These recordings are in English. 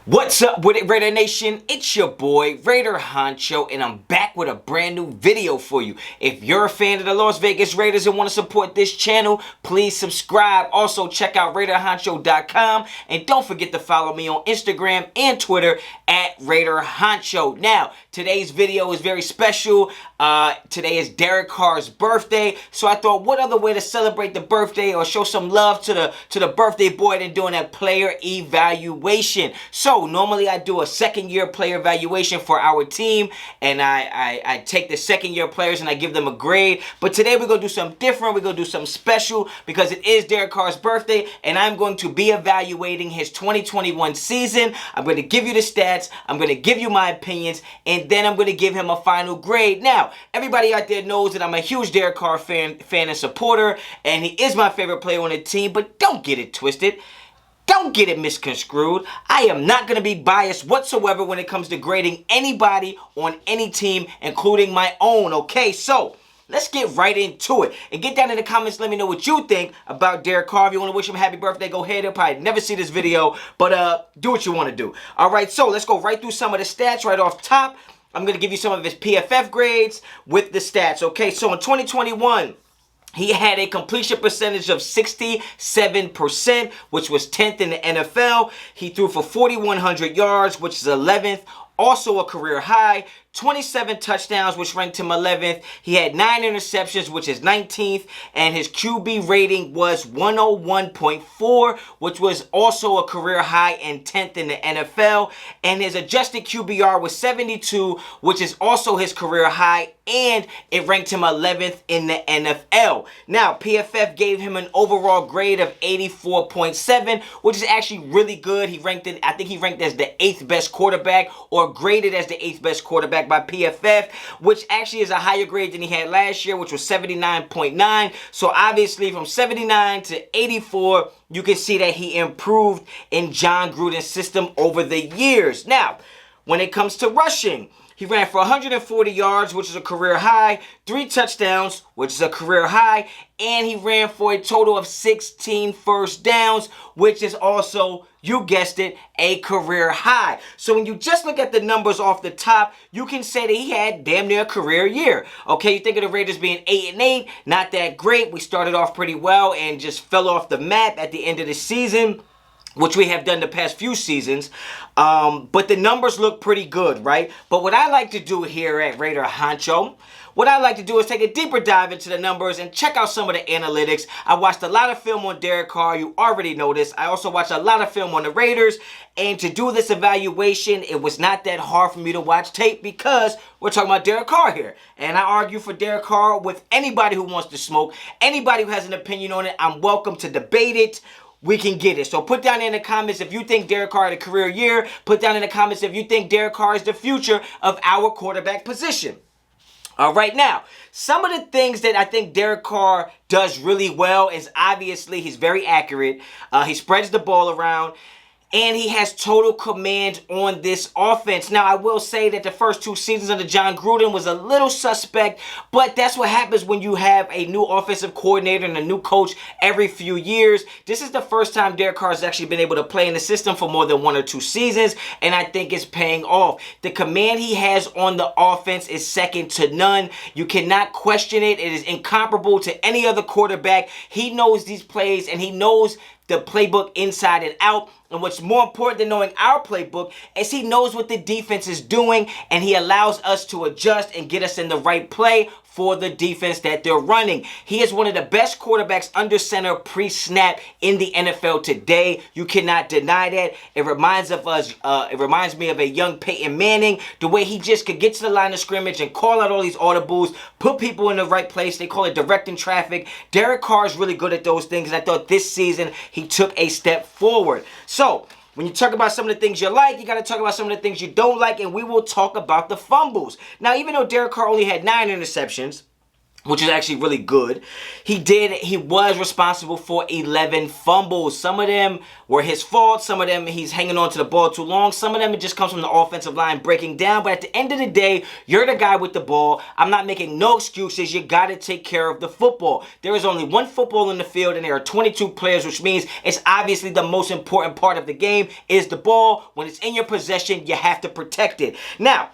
What's up with it, Raider Nation? It's your boy, Raider Honcho, and I'm back with a brand new video for you. If you're a fan of the Las Vegas Raiders and want to support this channel, please subscribe. Also, check out RaiderHoncho.com, and don't forget to follow me on Instagram and Twitter at Raider Honcho. Now, today's video is very special. Today is Derek Carr's birthday, so I thought, what other way to celebrate the birthday or show some love to the birthday boy than doing a player evaluation? So normally I do a second-year player evaluation for our team, and I take the second-year players and I give them a grade. But today we're going to do something different. We're going to do something special because it is Derek Carr's birthday, and I'm going to be evaluating his 2021 season. I'm going to give you the stats. I'm going to give you my opinions, and then I'm going to give him a final grade. Now, everybody out there knows that I'm a huge Derek Carr fan and supporter, and he is my favorite player on the team, but don't get it twisted. Don't get it misconstrued. I am not going to be biased whatsoever when it comes to grading anybody on any team, including my own, okay? So, let's get right into it. And get down in the comments, let me know what you think about Derek Carr. If you want to wish him a happy birthday, go ahead. He'll probably never see this video, but do what you want to do. All right, so let's go right through some of the stats right off top. I'm going to give you some of his PFF grades with the stats, okay? So, in 2021... he had a completion percentage of 67%, which was 10th in the NFL. He threw for 4,100 yards, which is 11th. Also a career high. 27 touchdowns, which ranked him 11th. He had 9 interceptions, which is 19th. And his QB rating was 101.4, which was also a career high and 10th in the NFL. And his adjusted QBR was 72, which is also his career high, and it ranked him 11th in the NFL. Now, PFF gave him an overall grade of 84.7, which is actually really good. I think he ranked as the 8th best quarterback, or graded as the 8th best quarterback by PFF, which actually is a higher grade than he had last year, which was 79.9. So obviously from 79 to 84, you can see that he improved in John Gruden's system over the years. Now, when it comes to rushing, he ran for 140 yards, which is a career high, 3 touchdowns, which is a career high, and he ran for a total of 16 first downs, which is also, you guessed it, a career high. So when you just look at the numbers off the top, you can say that he had damn near a career year. Okay, you think of the Raiders being 8-8, not that great. We started off pretty well and just fell off the map at the end of the season, which we have done the past few seasons. But the numbers look pretty good, right? But what I like to do here at Raider Honcho, what I like to do is take a deeper dive into the numbers and check out some of the analytics. I watched a lot of film on Derek Carr. You already know this. I also watched a lot of film on the Raiders. And to do this evaluation, it was not that hard for me to watch tape because we're talking about Derek Carr here. And I argue for Derek Carr with anybody who wants to smoke. Anybody who has an opinion on it, I'm welcome to debate it. We can get it. So put down in the comments if you think Derek Carr had a career year. Put down in the comments if you think Derek Carr is the future of our quarterback position. All right, now, some of the things that I think Derek Carr does really well is obviously he's very accurate. He spreads the ball around. And he has total command on this offense. Now, I will say that the first 2 seasons under John Gruden was a little suspect, but that's what happens when you have a new offensive coordinator and a new coach every few years. This is the first time Derek Carr has actually been able to play in the system for more than 1 or 2 seasons, and I think it's paying off. The command he has on the offense is second to none. You cannot question it. It is incomparable to any other quarterback. He knows these plays, and he knows the playbook inside and out. And what's more important than knowing our playbook is he knows what the defense is doing, and he allows us to adjust and get us in the right play for the defense that they're running. He is one of the best quarterbacks under center pre-snap in the NFL today. You cannot deny that. It reminds me of a young Peyton Manning, the way he just could get to the line of scrimmage and call out all these audibles, put people in the right place. They call it directing traffic. Derek Carr is really good at those things, and I thought this season he took a step forward. So, when you talk about some of the things you like, you got to talk about some of the things you don't like, and we will talk about the fumbles. Now, even though Derek Carr only had 9 interceptions, which is actually really good. He was responsible for 11 fumbles. Some of them were his fault. Some of them he's hanging on to the ball too long. Some of them it just comes from the offensive line breaking down. But at the end of the day, you're the guy with the ball. I'm not making no excuses. You got to take care of the football. There is only one football in the field and there are 22 players, which means it's obviously the most important part of the game is the ball. When it's in your possession, you have to protect it. Now,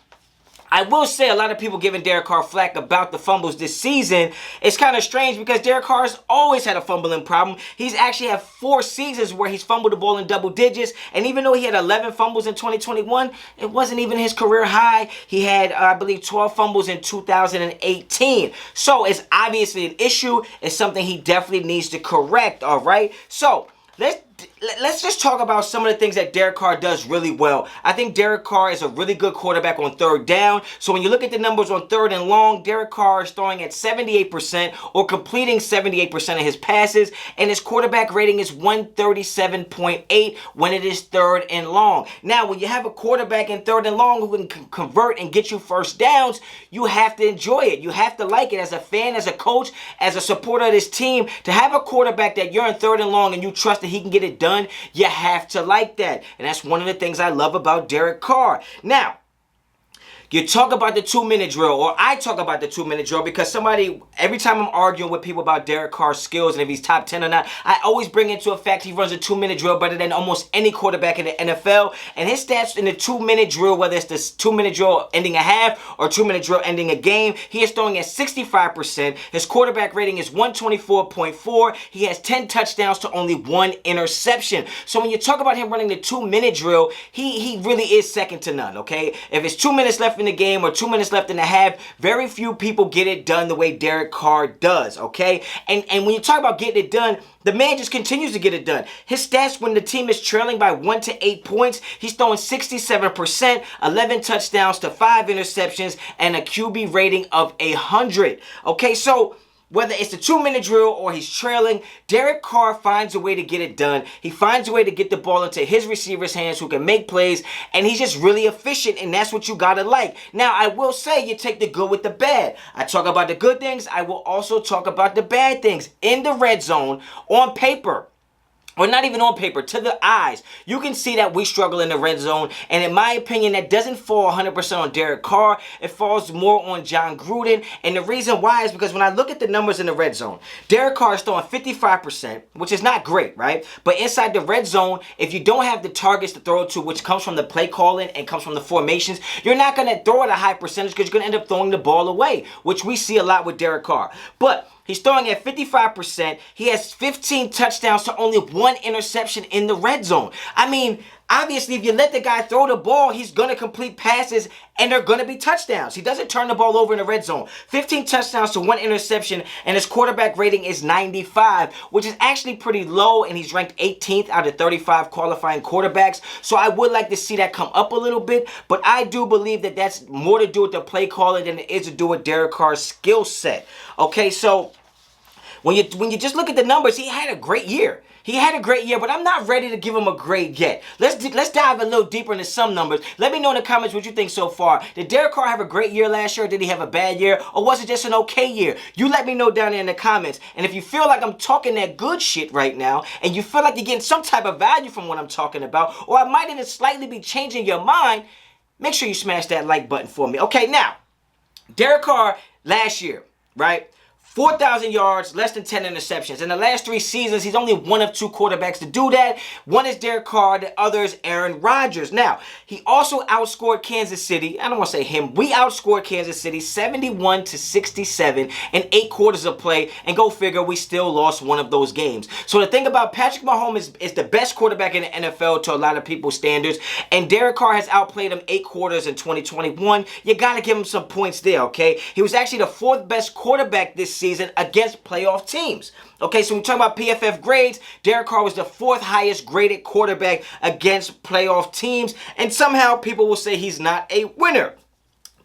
I will say a lot of people giving Derek Carr flack about the fumbles this season. It's kind of strange because Derek Carr's always had a fumbling problem. He's actually had 4 seasons where he's fumbled the ball in double digits. And even though he had 11 fumbles in 2021, it wasn't even his career high. He had, I believe, 12 fumbles in 2018. So it's obviously an issue. It's something he definitely needs to correct, all right? So let's just talk about some of the things that Derek Carr does really well. I think Derek Carr is a really good quarterback on third down. So when you look at the numbers on third and long, Derek Carr is throwing at 78% or completing 78% of his passes. And his quarterback rating is 137.8 when it is third and long. Now, when you have a quarterback in third and long who can convert and get you first downs, you have to enjoy it. You have to like it as a fan, as a coach, as a supporter of this team. To have a quarterback that you're in third and long and you trust that he can get it done, you have to like that. And that's one of the things I love about Derek Carr. Now, you talk about the 2-minute drill, or I talk about the 2-minute drill because every time I'm arguing with people about Derek Carr's skills and if he's top 10 or not, I always bring into a fact he runs a 2-minute drill better than almost any quarterback in the NFL. And his stats in the 2-minute drill, whether it's the 2-minute drill ending a half or 2-minute drill ending a game, he is throwing at 65%. His quarterback rating is 124.4. He has 10 touchdowns to only 1 interception. So when you talk about him running the 2-minute drill, he really is second to none, okay? If it's 2 minutes left in the game or 2 minutes left in the half, very few people get it done the way Derek Carr does, okay? And when you talk about getting it done, the man just continues to get it done. His stats when the team is trailing by 1 to 8 points, he's throwing 67%, 11 touchdowns to 5 interceptions, and a QB rating of 100. Okay, so whether it's the 2-minute drill or he's trailing, Derek Carr finds a way to get it done. He finds a way to get the ball into his receivers' hands who can make plays, and he's just really efficient, and that's what you gotta like. Now, I will say you take the good with the bad. I talk about the good things. I will also talk about the bad things. In the red zone, on paper, or not even on paper, to the eyes, you can see that we struggle in the red zone. And in my opinion, that doesn't fall 100% on Derek Carr. It falls more on John Gruden. And the reason why is because when I look at the numbers in the red zone, Derek Carr is throwing 55%, which is not great, right? But inside the red zone, if you don't have the targets to throw to, which comes from the play calling and comes from the formations, you're not going to throw at a high percentage because you're going to end up throwing the ball away, which we see a lot with Derek Carr. But he's throwing at 55%. He has 15 touchdowns to only 1 interception in the red zone. I mean, obviously, if you let the guy throw the ball, he's going to complete passes and they're going to be touchdowns. He doesn't turn the ball over in the red zone. 15 touchdowns to 1 interception, and his quarterback rating is 95, which is actually pretty low, and he's ranked 18th out of 35 qualifying quarterbacks. So I would like to see that come up a little bit, but I do believe that that's more to do with the play calling than it is to do with Derek Carr's skill set. Okay, so when you just look at the numbers, he had a great year. He had a great year, but I'm not ready to give him a grade yet. Let's dive a little deeper into some numbers. Let me know in the comments what you think so far. Did Derek Carr have a great year last year, or did he have a bad year, or was it just an okay year? You let me know down there in the comments. And if you feel like I'm talking that good shit right now, and you feel like you're getting some type of value from what I'm talking about, or I might even slightly be changing your mind, make sure you smash that like button for me. Okay, now, Derek Carr last year, right? 4,000 yards, less than 10 interceptions. In the last 3 seasons, he's only one of 2 quarterbacks to do that. One is Derek Carr, the other is Aaron Rodgers. Now, he also outscored Kansas City. I don't want to say him. We outscored Kansas City 71-67 in 8 quarters of play. And go figure, we still lost one of those games. So the thing about Patrick Mahomes is the best quarterback in the NFL to a lot of people's standards. And Derek Carr has outplayed him 8 quarters in 2021. You got to give him some points there, okay? He was actually the 4th best quarterback this season against playoff teams. Okay, so when we talk about PFF grades, Derek Carr was the 4th highest graded quarterback against playoff teams, and somehow people will say he's not a winner.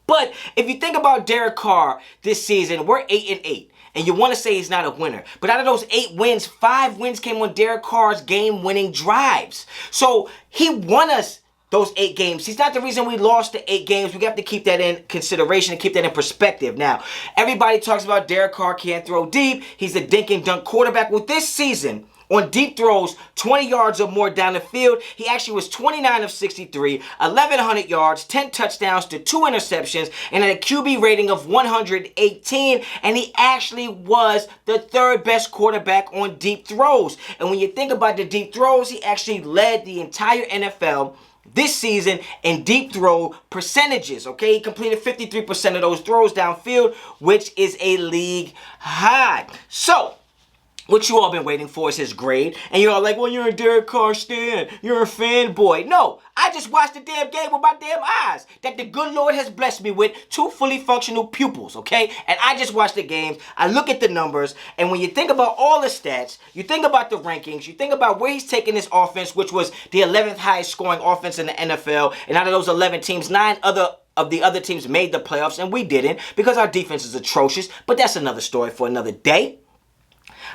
But if you think about Derek Carr this season, we're 8-8. And you want to say he's not a winner. But out of those 8 wins, 5 wins came on Derek Carr's game-winning drives. So he won us those 8 games. He's not the reason we lost the 8 games. We have to keep that in consideration and keep that in perspective. Now, everybody talks about Derek Carr can't throw deep. He's a dink and dunk quarterback. Well, this season, on deep throws, 20 yards or more down the field, he actually was 29 of 63, 1,100 yards, 10 touchdowns to 2 interceptions, and had a QB rating of 118, and he actually was the 3rd best quarterback on deep throws. And when you think about the deep throws, he actually led the entire NFL this season in deep throw percentages, okay? He completed 53% of those throws downfield, which is a league high. So, what you all been waiting for is his grade. And you're all like, well, you're a Derek Carr stan. You're a fanboy. No, I just watched the damn game with my damn eyes that the good Lord has blessed me with 2 fully functional pupils, okay? And I just watch the games. I look at the numbers. And when you think about all the stats, you think about the rankings, you think about where he's taking this offense, which was the 11th highest scoring offense in the NFL. And out of those 11 teams, 9 of the other teams made the playoffs, and we didn't because our defense is atrocious. But that's another story for another day.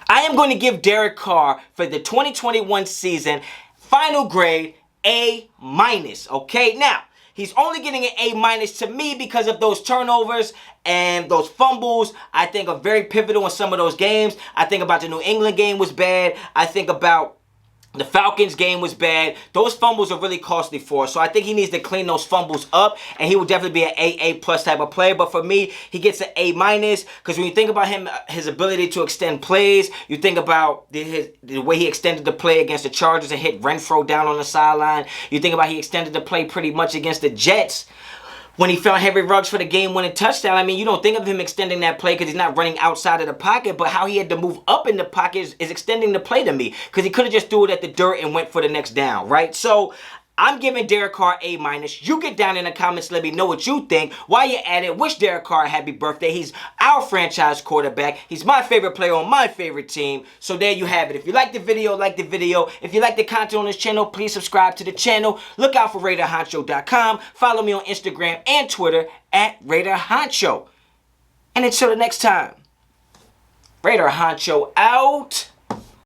I am going to give Derek Carr for the 2021 season final grade A-, okay? Now, he's only getting an A- to me because of those turnovers and those fumbles. I think are very pivotal in some of those games. I think about the New England game was bad. I think about the Falcons game was bad. Those fumbles are really costly for us. So I think he needs to clean those fumbles up, and he will definitely be an AA+ type of player. But for me, he gets an A- because when you think about him, his ability to extend plays, you think about the way he extended the play against the Chargers and hit Renfro down on the sideline. You think about he extended the play pretty much against the Jets when he found Henry Ruggs for the game-winning touchdown. I mean, you don't think of him extending that play because he's not running outside of the pocket, but how he had to move up in the pocket is extending the play to me, because he could have just threw it at the dirt and went for the next down, right? So I'm giving Derek Carr A-. You get down in the comments, let me know what you think. While you're at it, wish Derek Carr a happy birthday. He's our franchise quarterback. He's my favorite player on my favorite team. So there you have it. If you like the video, like the video. If you like the content on this channel, please subscribe to the channel. Look out for RaiderHoncho.com. Follow me on Instagram and Twitter at RaiderHoncho. And until the next time, Raider Honcho out.